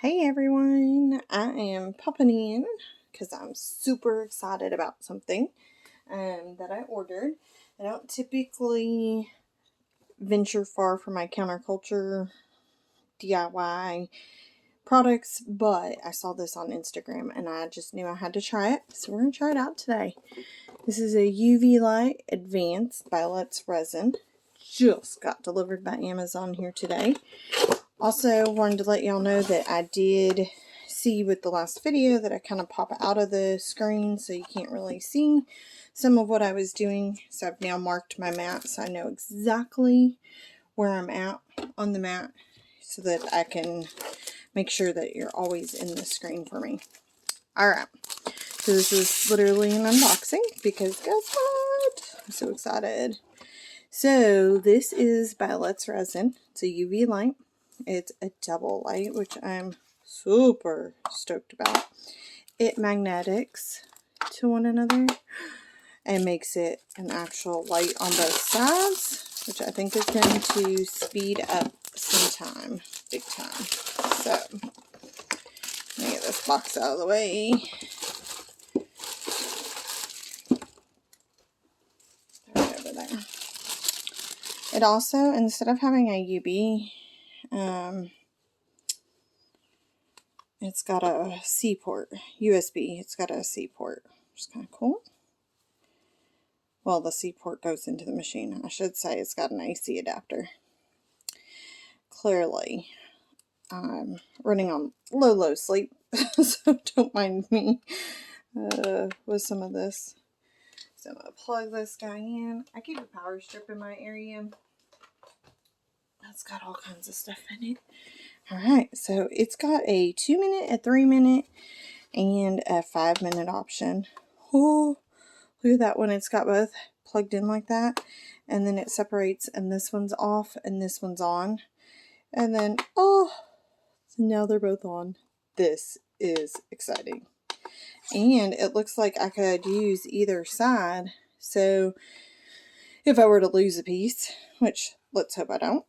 Hey everyone, I am popping in because I'm super excited about something that I ordered. I don't typically venture far from my counterculture DIY products, but I saw this on Instagram and I just knew I had to try it, so we're going to try it out today. This is a UV Light Advanced by UV Resin. Just got delivered by Amazon here today. Also wanted to let y'all know that I did see with the last video that I kind of pop out of the screen so you can't really see some of what I was doing. So I've now marked my mat so I know exactly where I'm at on the mat so that I can make sure that you're always in the screen for me. Alright, so this is literally an unboxing because guess what? I'm so excited. So this is by UV Resin. It's a UV light. It's a double light, which I'm super stoked about. It magnetics to one another and makes it an actual light on both sides, which I think is going to speed up some time, big time. So, let me get this box out of the way. Right over there. It also, instead of having a UV, it's got a C port, USB. It's got a C port, which is kind of cool. Well, the C port goes into the machine. I should say it's got an AC adapter. Clearly, I'm running on low sleep, so don't mind me with some of this. So I'm going to plug this guy in. I keep a power strip in my area. That's got all kinds of stuff in it. Alright, so it's got a 2-minute, a 3-minute, and a 5-minute option. Oh, look at that one. It's got both plugged in like that. And then it separates and this one's off and this one's on. And then, oh, so now they're both on. This is exciting. And it looks like I could use either side. So if I were to lose a piece, which let's hope I don't,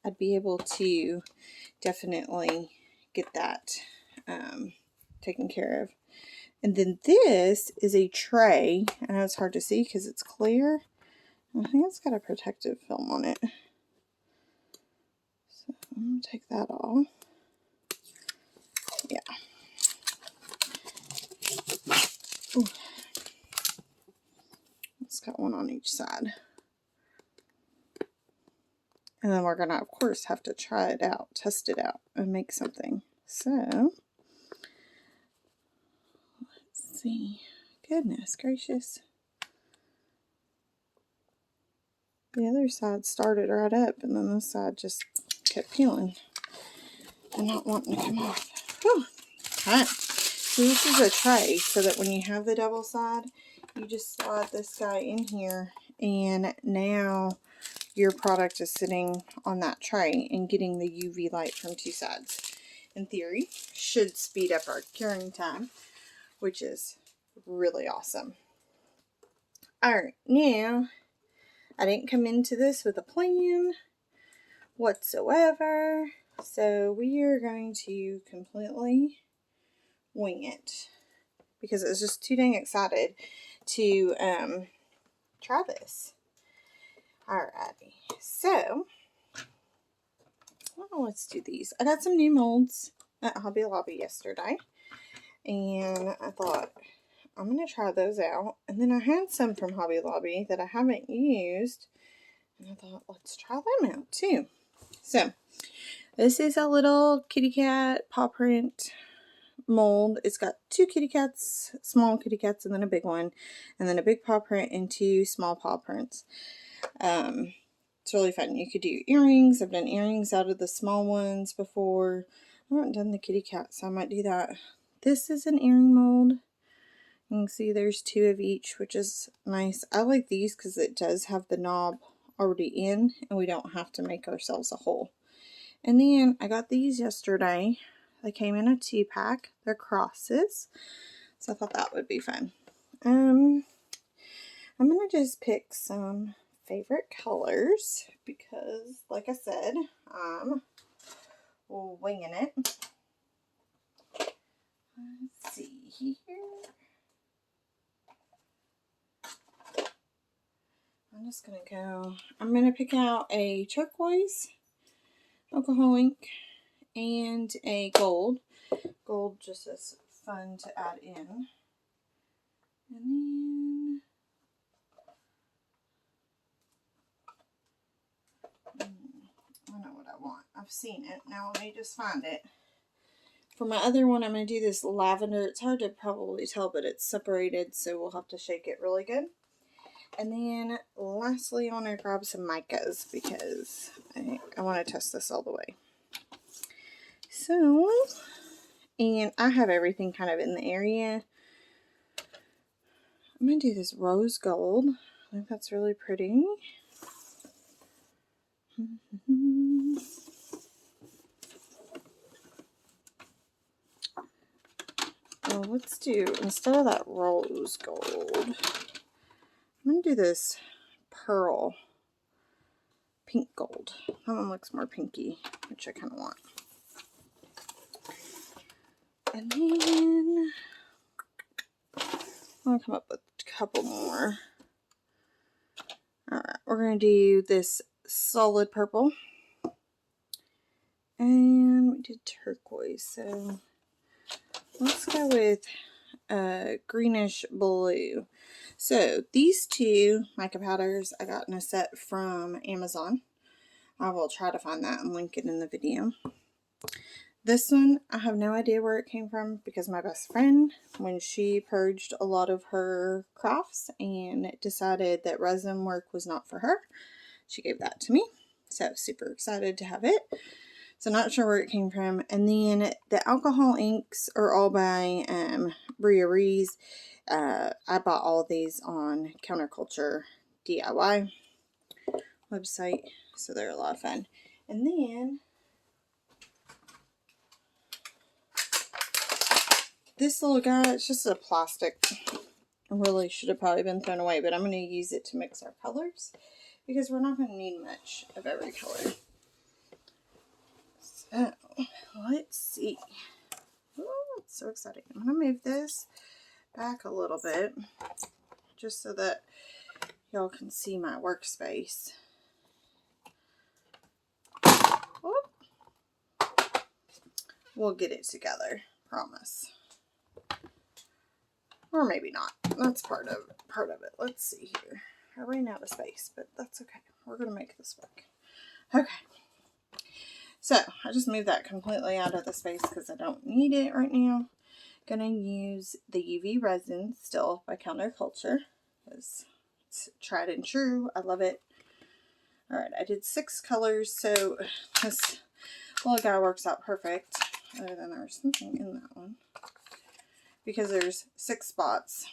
I'd be able to definitely get that taken care of. And then this is a tray. I know it's hard to see because it's clear. I think it's got a protective film on it. So I'm going to take that off. Yeah. Ooh. It's got one on each side. And then we're going to, of course, have to try it out, test it out, and make something. So, let's see. Goodness gracious. The other side started right up, and then this side just kept peeling and not wanting to come off. Whew. Alright. So this is a tray, so that when you have the double side, you just slide this guy in here, and now your product is sitting on that tray and getting the UV light from two sides. In theory, should speed up our curing time, which is really awesome. Alright, now, I didn't come into this with a plan whatsoever, so we are going to completely wing it because I was just too dang excited to try this. Alrighty, so well, let's do these. I got some new molds at Hobby Lobby yesterday, and I thought I'm going to try those out. And then I had some from Hobby Lobby that I haven't used, and I thought let's try them out too. So this is a little kitty cat paw print mold. It's got two kitty cats, small kitty cats, and then a big one, and then a big paw print and two small paw prints. It's really fun. You could do earrings. I've done earrings out of the small ones before. I haven't done the kitty cat, so I might do that. This is an earring mold. You can see there's two of each, which is nice. I like these because it does have the knob already in, and we don't have to make ourselves a hole. And then I got these yesterday. They came in a 2-pack. They're crosses, so I thought that would be fun. I'm going to just pick some favorite colors because, like I said, I'm winging it. Let's see here. I'm going to pick out a turquoise alcohol ink and a gold. Gold just is fun to add in. And then I know what I want. I've seen it. Now let me just find it. For my other one, I'm going to do this lavender. It's hard to probably tell, but it's separated, so we'll have to shake it really good. And then lastly, I want to grab some micas because I want to test this all the way. So, and I have everything kind of in the area. I'm going to do this rose gold. I think that's really pretty. Well, let's do, instead of that rose gold, I'm going to do this pearl pink gold. That one looks more pinky, which I kind of want. And then I'm going to come up with a couple more. Alright, we're going to do this solid purple. And we did turquoise, so let's go with greenish blue. So these two mica powders I got in a set from Amazon. I will try to find that and link it in the video. This one, I have no idea where it came from because my best friend, when she purged a lot of her crafts and decided that resin work was not for her, she gave that to me. So super excited to have it. So not sure where it came from. And then the alcohol inks are all by Brea Reese. I bought all of these on Counterculture DIY website. So they're a lot of fun. And then this little guy, it's just a plastic. Really should have probably been thrown away, but I'm going to use it to mix our colors because we're not going to need much of every color. So, let's see. Oh, it's so exciting. I'm going to move this back a little bit just so that y'all can see my workspace. Whoop. We'll get it together, promise. Or maybe not. That's part of it. Let's see here. I ran out of space, but that's okay. We're going to make this work. Okay. So, I just moved that completely out of the space because I don't need it right now. Going to use the UV Resin still by Counterculture because it's tried and true. I love it. Alright, I did 6 colors, so this little guy works out perfect. Other than there's something in that one. Because there's 6 spots.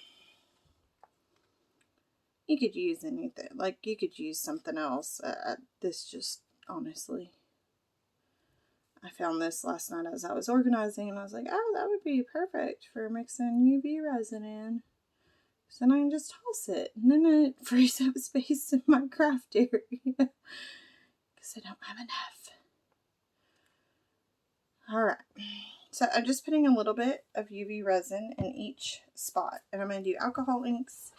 You could use anything. Like, you could use something else. This just, honestly, I found this last night as I was organizing, and I was like, oh, that would be perfect for mixing UV resin in. So then I can just toss it, and then it frees up space in my craft area. Because I don't have enough. Alright. So I'm just putting a little bit of UV resin in each spot. And I'm going to do alcohol inks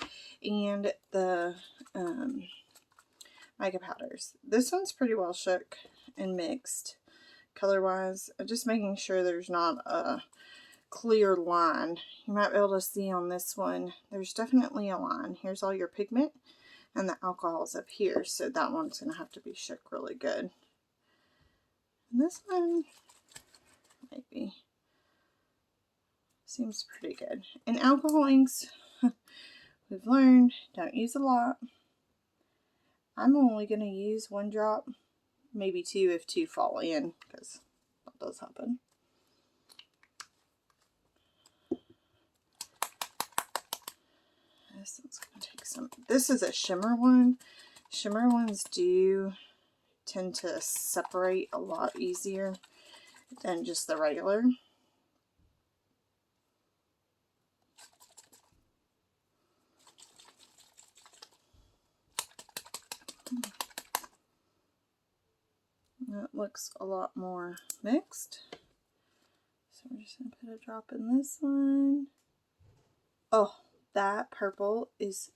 and the mica powders. This one's pretty well shook and mixed color-wise. I'm just making sure there's not a clear line. You might be able to see on this one, there's definitely a line. Here's all your pigment and the alcohol's up here. So that one's going to have to be shook really good. And this one, maybe. Seems pretty good. And alcohol inks, we've learned, don't use a lot. I'm only going to use 1 drop, maybe 2 if 2 fall in, because that does happen. This one's going to take some. This is a shimmer one. Shimmer ones do tend to separate a lot easier than just the regular. That looks a lot more mixed. So we're just going to put a drop in this one. Oh, that purple is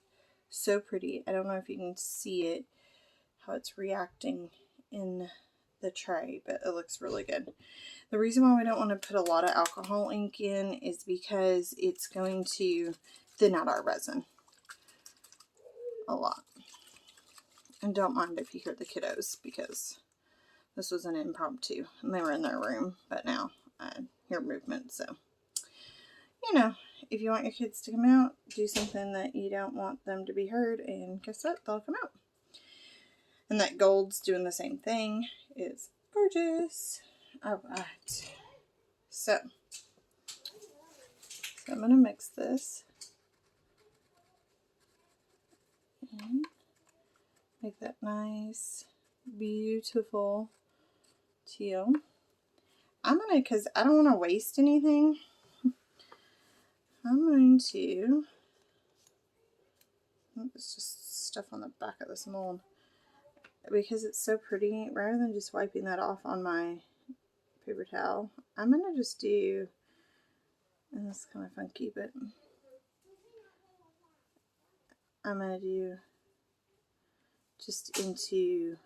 so pretty. I don't know if you can see it, how it's reacting in the tray, but it looks really good. The reason why we don't want to put a lot of alcohol ink in is because it's going to thin out our resin a lot. And don't mind if you hear the kiddos, because this was an impromptu and they were in their room, but now I hear movement. So, you know, if you want your kids to come out, do something that you don't want them to be heard, and guess what? They'll come out. And that gold's doing the same thing. It's gorgeous. All right. So I'm going to mix this and make that nice, beautiful teal. I'm going to, because I don't want to waste anything, I'm going to, it's just stuff on the back of this mold. Because it's so pretty, rather than just wiping that off on my paper towel, I'm going to just do, and this is kind of funky, but I'm going to do just into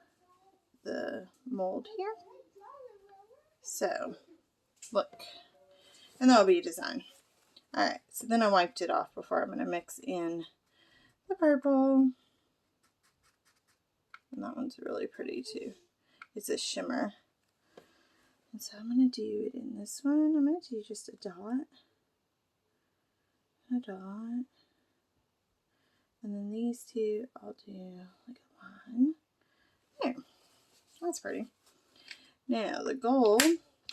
the mold here. So, look, and that'll be a design. Alright, so then I wiped it off before. I'm going to mix in the purple. And that one's really pretty too. It's a shimmer. And so I'm going to do it in this one. I'm going to do just a dot. A dot. And then these two, I'll do like a line. There. That's pretty. Now, the gold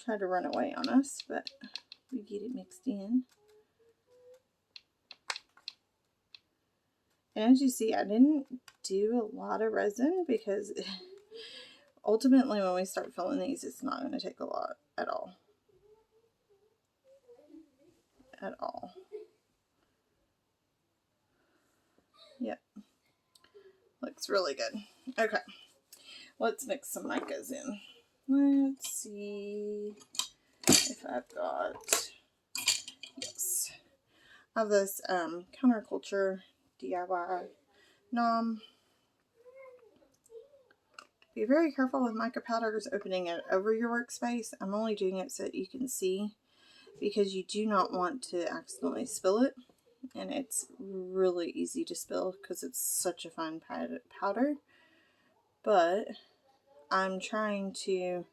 tried to run away on us, but we get it mixed in. And as you see, I didn't do a lot of resin because ultimately when we start filling these, it's not going to take a lot at all. At all. Yep. Looks really good. Okay. Let's mix some micas in. Let's see if I've got, yes. I have this Counterculture DIY Nom. Be very careful with mica powders opening it over your workspace. I'm only doing it so that you can see, because you do not want to accidentally spill it. And it's really easy to spill because it's such a fine powder. But I'm trying to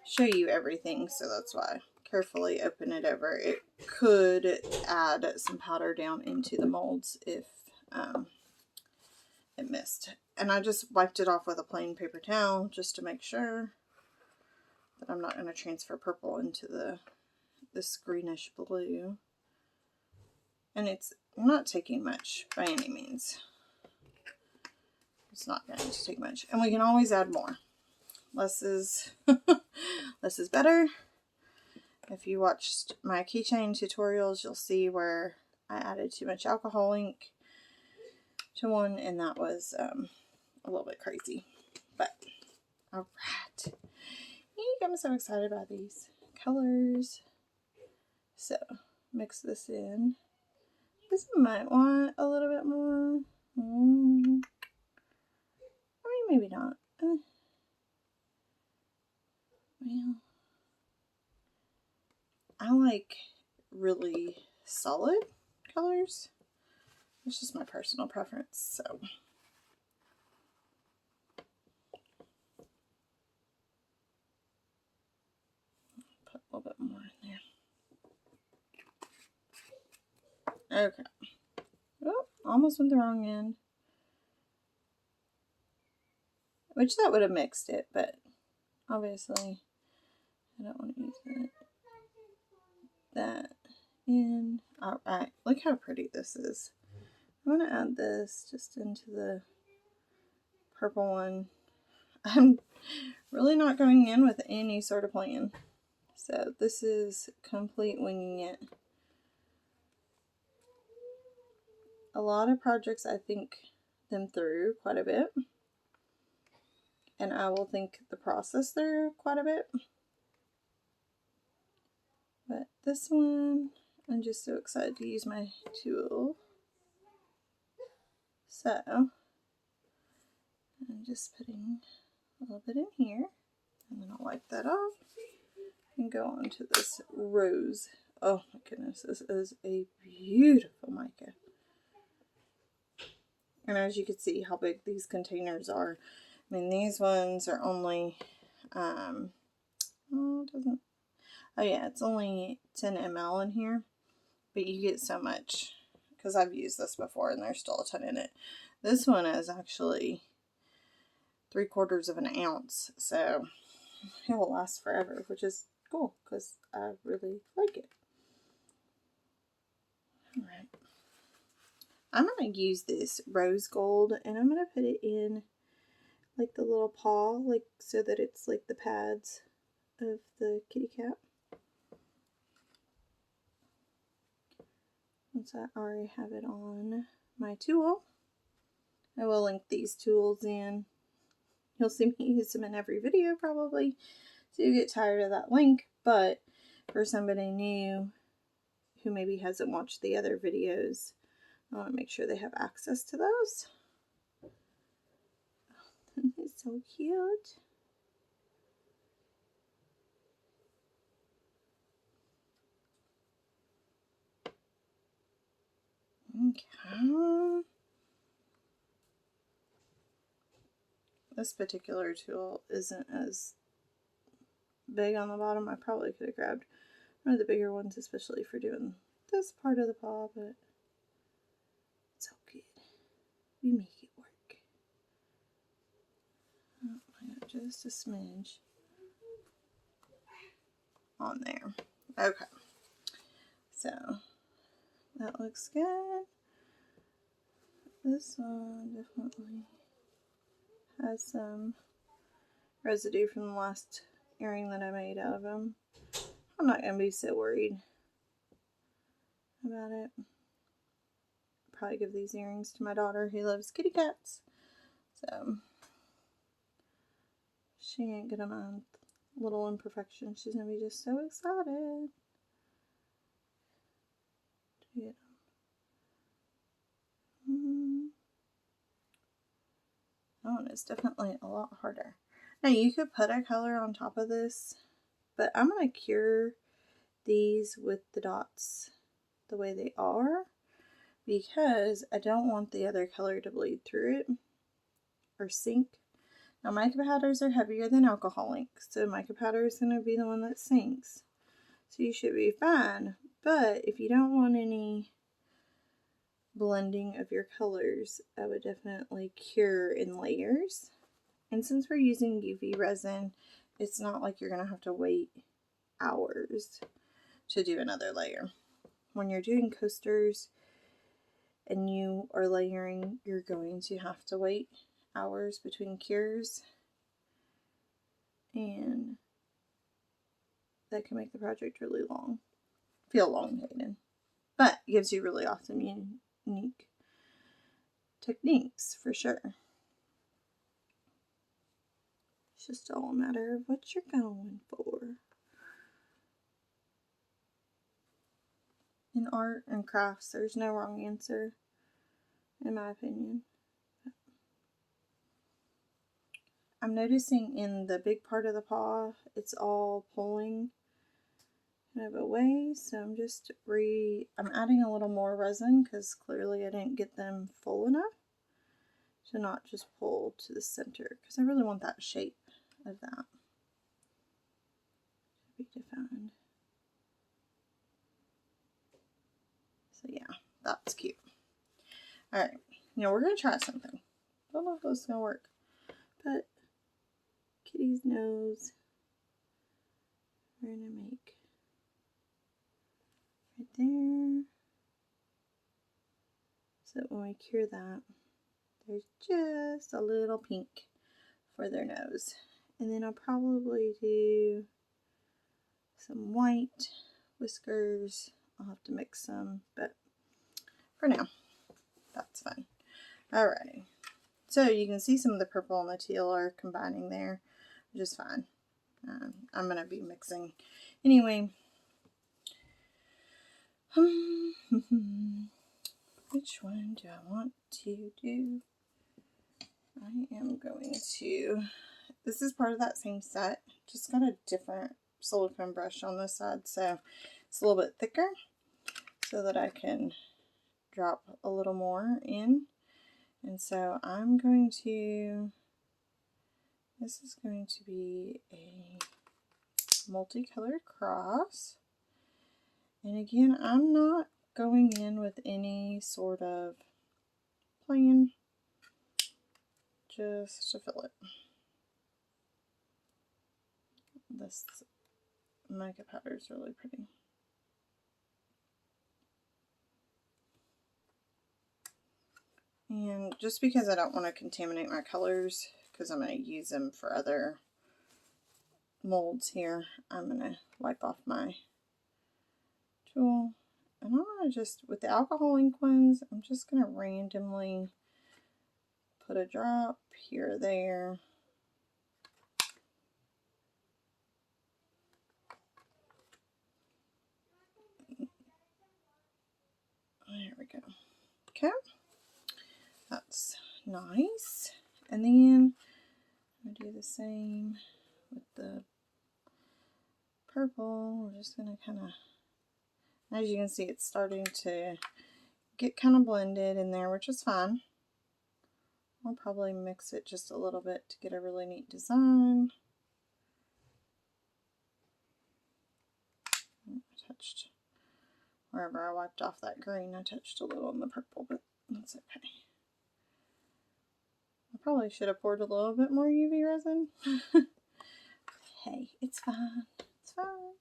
show you everything, so that's why. Carefully open it over. It could add some powder down into the molds if it missed. And I just wiped it off with a plain paper towel just to make sure that I'm not going to transfer purple into this greenish blue. And it's not taking much by any means. It's not going to take much. And we can always add more. Less is less is better. If you watched my keychain tutorials, you'll see where I added too much alcohol ink to one, and that was a little bit crazy. But alright. I'm so excited about these colors. So mix this in. This might want a little bit more. I mean, maybe not. Well, I like really solid colors. It's just my personal preference, so. Put a little bit more in there. Okay. Oh, almost went the wrong end. Which that would have mixed it, but obviously I don't want to use that in. Alright, look how pretty this is. I'm going to add this just into the purple one. I'm really not going in with any sort of plan. So this is complete winging it. A lot of projects I think them through quite a bit. and I will think the process through quite a bit. But this one, I'm just so excited to use my tool. So, I'm just putting a little bit in here, and then I'll wipe that off and go on to this rose. Oh my goodness, this is a beautiful mica. And as you can see how big these containers are. I mean, these ones are only, oh, yeah, it's only 10 ml in here, but you get so much, because I've used this before and there's still a ton in it. This one is actually 3/4 of an ounce, so it will last forever, which is cool because I really like it. Alright, I'm going to use this rose gold and I'm going to put it in like the little paw, like so that it's like the pads of the kitty cat. Once I already have it on my tool, I will link these tools in. You'll see me use them in every video probably, so you get tired of that link, but for somebody new who maybe hasn't watched the other videos, I want to make sure they have access to those. Oh, it's so cute. Okay. This particular tool isn't as big on the bottom. I probably could have grabbed one of the bigger ones, especially for doing this part of the paw, but it's all good. We make it work. Oh, I got just a smidge on there. Okay. So, that looks good. This one definitely has some residue from the last earring that I made out of them. I'm not going to be so worried about it. Probably give these earrings to my daughter who loves kitty cats. So, she ain't going to mind little imperfections. She's going to be just so excited to get them. That one is definitely a lot harder. Now you could put a color on top of this, but I'm going to cure these with the dots the way they are because I don't want the other color to bleed through it or sink. Now mica powders are heavier than alcohol ink, so mica powder is going to be the one that sinks. So you should be fine, but if you don't want any blending of your colors, I would definitely cure in layers. And since we're using UV resin, it's not like you're going to have to wait hours to do another layer. When you're doing coasters and you are layering, you're going to have to wait hours between cures, and that can make the project really long, feel elongated, but it gives you really awesome unique techniques for sure. It's just all a matter of what you're going for. In art and crafts, there's no wrong answer, in my opinion. I'm noticing in the big part of the paw, it's all pulling kind of away, so I'm just I'm adding a little more resin because clearly I didn't get them full enough to not just pull to the center, because I really want that shape of that to be defined. So yeah, that's cute. Alright, now we're going to try something. I don't know if this is going to work, but Kitty's nose, we're going to make right there, so that when we cure that, there's just a little pink for their nose. And then I'll probably do some white whiskers. I'll have to mix some, but for now, that's fine. Alrighty, So you can see some of the purple and the teal are combining there, which is fine. I'm going to be mixing anyway. Which one do I want to do? I am going to, this is part of that same set, just got a different silicone brush on this side, so it's a little bit thicker so that I can drop a little more in. And so I'm going to, this is going to be a multicolored cross. And again, I'm not going in with any sort of plan, just to fill it. This mica powder is really pretty. And just because I don't want to contaminate my colors, because I'm going to use them for other molds here, I'm going to wipe off my tool. And I'm going to just, with the alcohol ink ones, I'm just going to randomly put a drop here or there. There we go. Okay. That's nice. And then I'm going to do the same with the purple. We're just going to kind of, as you can see, it's starting to get kind of blended in there, which is fine. I'll probably mix it just a little bit to get a really neat design. I touched, wherever I wiped off that green, I touched a little in the purple, but that's okay. I probably should have poured a little bit more UV resin. Hey, it's fine. It's fine.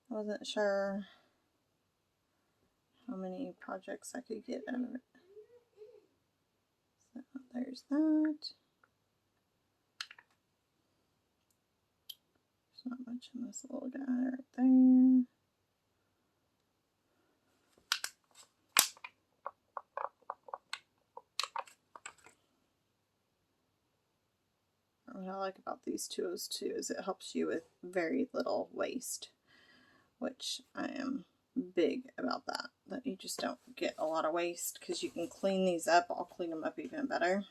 I wasn't sure how many projects I could get out of it. So there's that. There's not much in this little guy right there. What I like about these 202 is it helps you with very little waste, which I am big about that you just don't get a lot of waste, because you can clean these up. I'll clean them up even better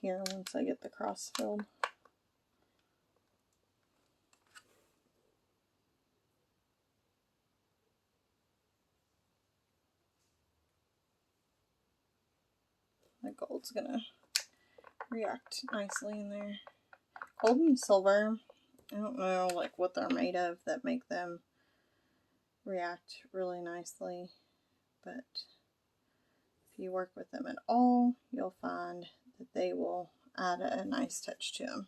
here once I get the cross filled. The gold's gonna react nicely in there. Gold and silver, I don't know like what they're made of that make them react really nicely, but if you work with them at all, you'll find that they will add a nice touch to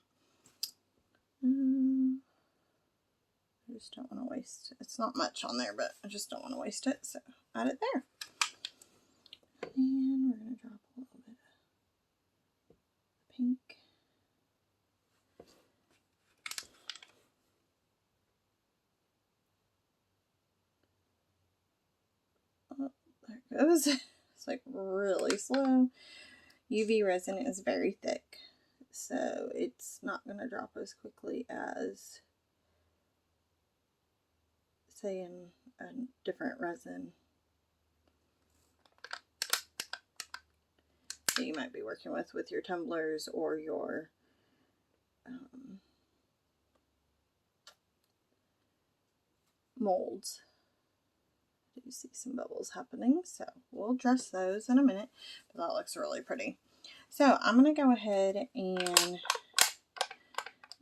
them. I just don't want to waste it. It's not much on there, but I just don't want to waste it, so add it there. And we're going to drop a little bit of pink. Oh, there it goes. It's like really slow. UV resin is very thick, so it's not going to drop as quickly as, say, in a different resin that you might be working with your tumblers or your molds. You see some bubbles happening, so we'll dress those in a minute, but that looks really pretty. So I'm going to go ahead and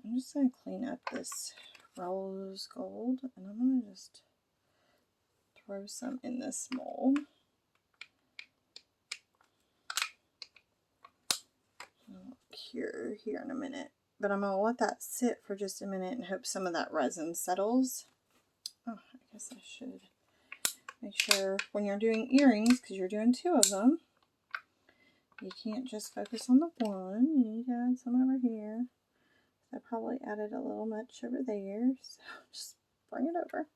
I'm just going to clean up this rose gold, and I'm going to just throw some in this mold. I'll cure here in a minute, but I'm going to let that sit for just a minute and hope some of that resin settles. Oh, I guess I should make sure when you're doing earrings, because you're doing 2 of them, you can't just focus on the one. You need to add some over here. I probably added a little much over there, so just bring it over.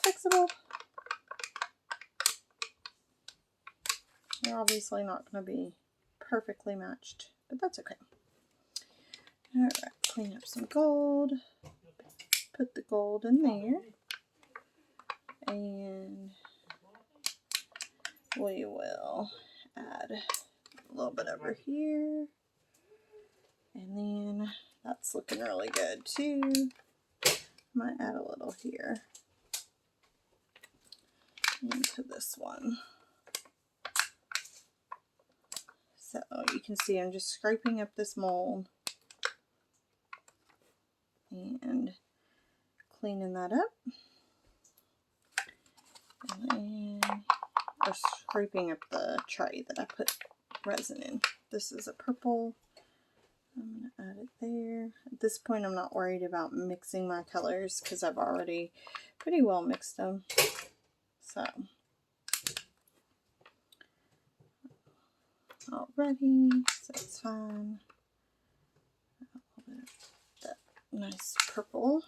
It's fixable. They're obviously not going to be perfectly matched, but that's okay. Alright, clean up some gold. Put the gold in there. And we will add a little bit over here. And then that's looking really good too. Might add a little here into this one. So you can see I'm just scraping up this mold and cleaning that up. And then or scraping up the tray that I put resin in. This is a purple. I'm going to add it there. At this point I'm not worried about mixing my colors because I've already pretty well mixed them. So already, so it's fine. A little bit of that nice purple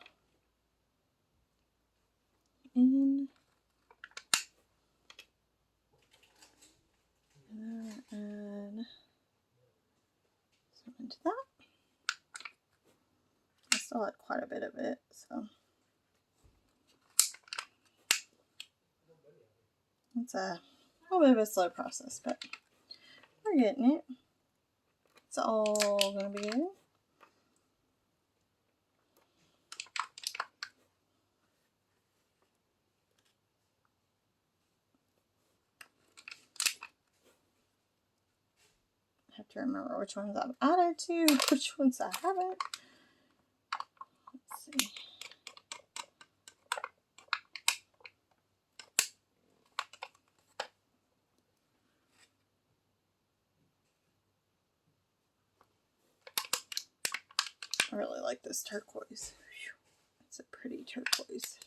in. And then add some into that. I still had quite a bit of it, so it's a little bit of a slow process, but we're getting it. It's all gonna be good. I have to remember which ones I've added to, which ones I haven't. Let's see. I really like this turquoise. It's a pretty turquoise.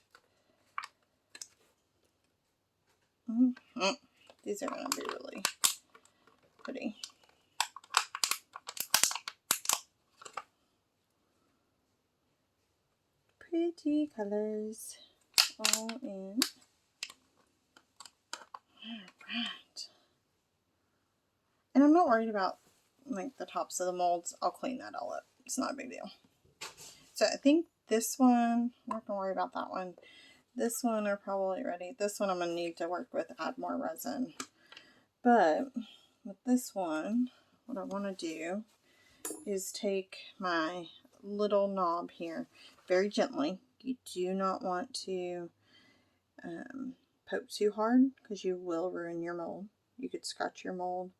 These are going to be really pretty. Pretty colors all in. Alright. And I'm not worried about like the tops of the molds. I'll clean that all up. It's not a big deal. So I think this one, I'm not going to worry about that one. This one are probably ready. This one I'm going to need to work with, add more resin. But with this one, what I want to do is take my little knob here very gently. You do not want to poke too hard because you will ruin your mold. You could scratch your mold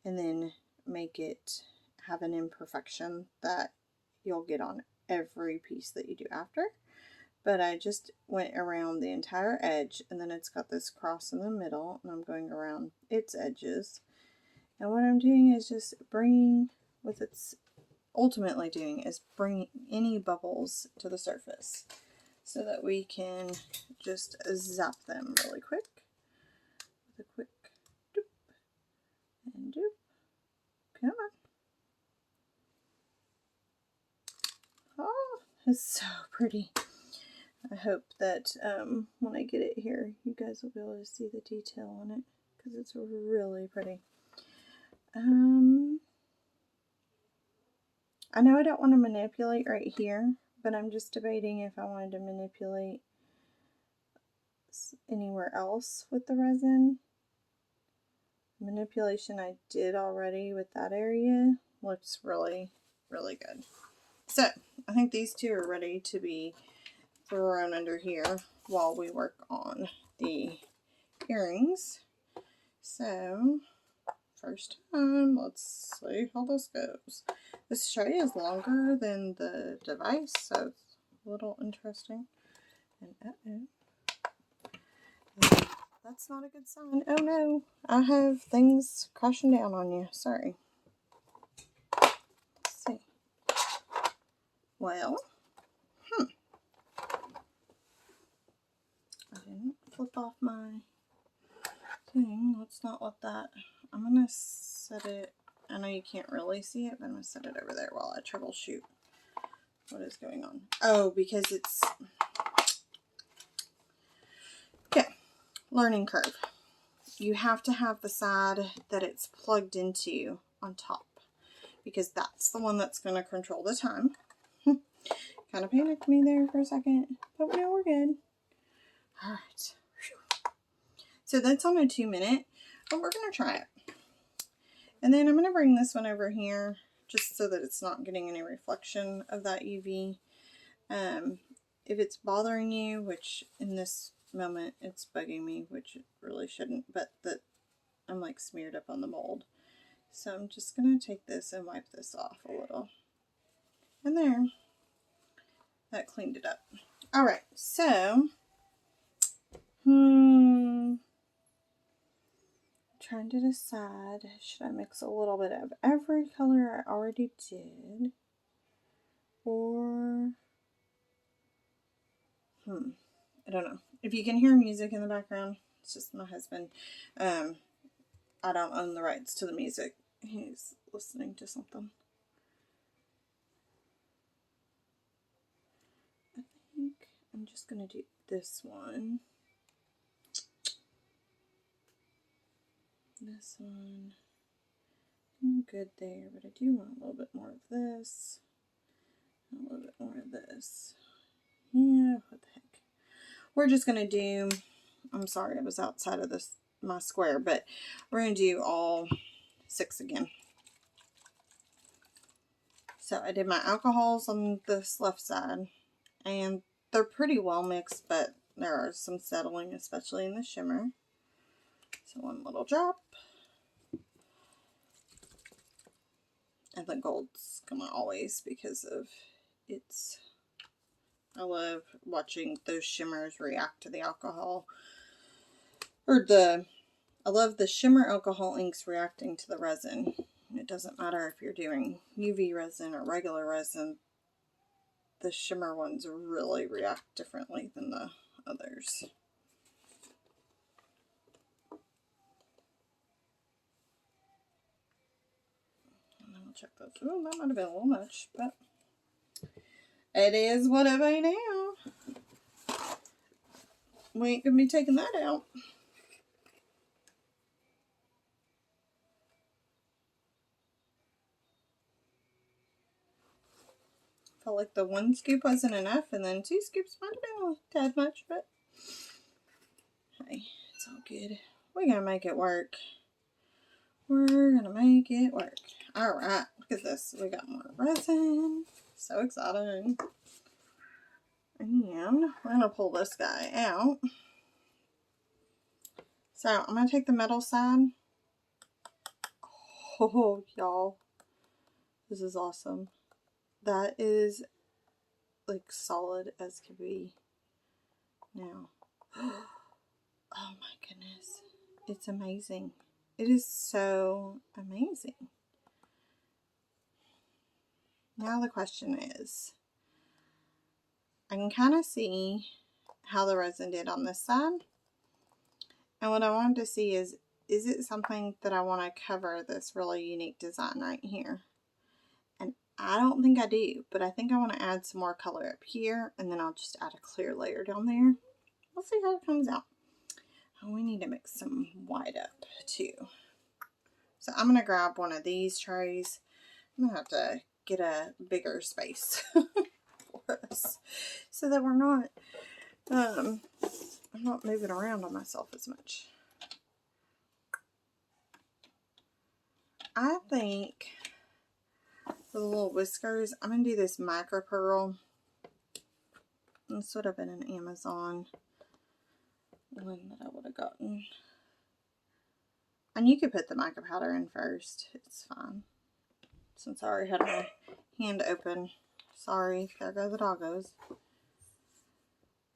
and then make it have an imperfection that you'll get on every piece that you do after. But I just went around the entire edge, and then it's got this cross in the middle, and I'm going around its edges. And what I'm doing is just bringing, what it's ultimately doing is bringing any bubbles to the surface so that we can just zap them really quick with a quick doop and doop. Come on. Oh, it's so pretty. I hope that when I get it here, you guys will be able to see the detail on it because it's really pretty. I know I don't want to manipulate right here, but I'm just debating if I wanted to manipulate anywhere else with the resin. Manipulation I did already with that area. Looks really, really good. So I think these two are ready to be thrown under here while we work on the earrings. So first time, let's see how this goes. This tray is longer than the device, so it's a little interesting. And that's not a good sign. Oh no, I have things crashing down on you. Sorry. Let's see. Well, I didn't flip off my thing. Let's not let that. I'm gonna set it. I know you can't really see it, but I'm gonna set it over there while I troubleshoot what is going on. Oh, because it's okay. Learning curve. you have to have the side that it's plugged into on top, because that's the one that's going to control the time. Kind of panicked me there for a second, but now we're good. All right. So that's on a 2-minute, but we're going to try it. And then I'm going to bring this one over here just so that it's not getting any reflection of that UV. If it's bothering you, which in this moment it's bugging me, which it really shouldn't, but that I'm like smeared up on the mold. So I'm just going to take this and wipe this off a little. And there. That cleaned it up. Alright, so trying to decide, should I mix a little bit of every color I already did, or I don't know. If you can hear music in the background, it's just my husband. I don't own the rights to the music. He's listening to something. I think I'm just going to do this one. This one. I'm good there, but I do want a little bit more of this. A little bit more of this. Yeah, what the heck. We're just going to do, I'm sorry, I was outside of this my square, but we're going to do all 6 again. So I did my alcohols on this left side, and they're pretty well mixed, but there are some settling, especially in the shimmer. So one little drop. And the gold's gonna always, because of its, I love watching those shimmers react to the alcohol. I love the shimmer alcohol inks reacting to the resin. It doesn't matter if you're doing UV resin or regular resin. The shimmer ones really react differently than the others. And then we'll check those. Oh, that might have been a little much, but it is what it be now. We ain't gonna be taking that out. Felt like the 1 scoop wasn't enough, and then 2 scoops might have been a tad much, but hey, it's all good. We're gonna make it work. We're gonna make it work. Alright, look at this. We got more resin. So exciting. And we're gonna pull this guy out. So I'm gonna take the metal side. Oh, y'all. This is awesome. That is like solid as could be now. Oh my goodness. It's amazing. It is so amazing. Now the question is, I can kind of see how the resin did on this side. And what I wanted to see is it something that I want to cover this really unique design right here? And I don't think I do, but I think I want to add some more color up here, and then I'll just add a clear layer down there. We'll see how it comes out. Oh, we need to mix some white up too. So I'm going to grab one of these trays. I'm going to have to get a bigger space for us so that we're not, I'm not moving around on myself as much. I think for the little whiskers, I'm going to do this micro pearl. This would have been an Amazon one that I would have gotten. And you could put the mica powder in first. It's fine. Since I already had my hand open. Sorry, there go the doggos.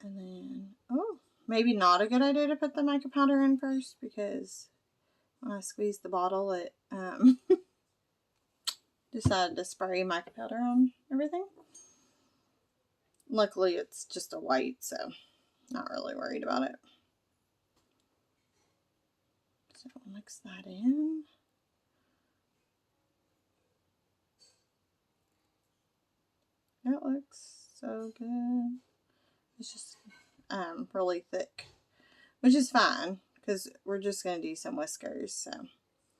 And then, oh, maybe not a good idea to put the mica powder in first, because when I squeezed the bottle, it decided to spray mica powder on everything. Luckily, it's just a white, so not really worried about it. So I'll mix that in. It looks so good. It's just really thick, which is fine because we're just going to do some whiskers. So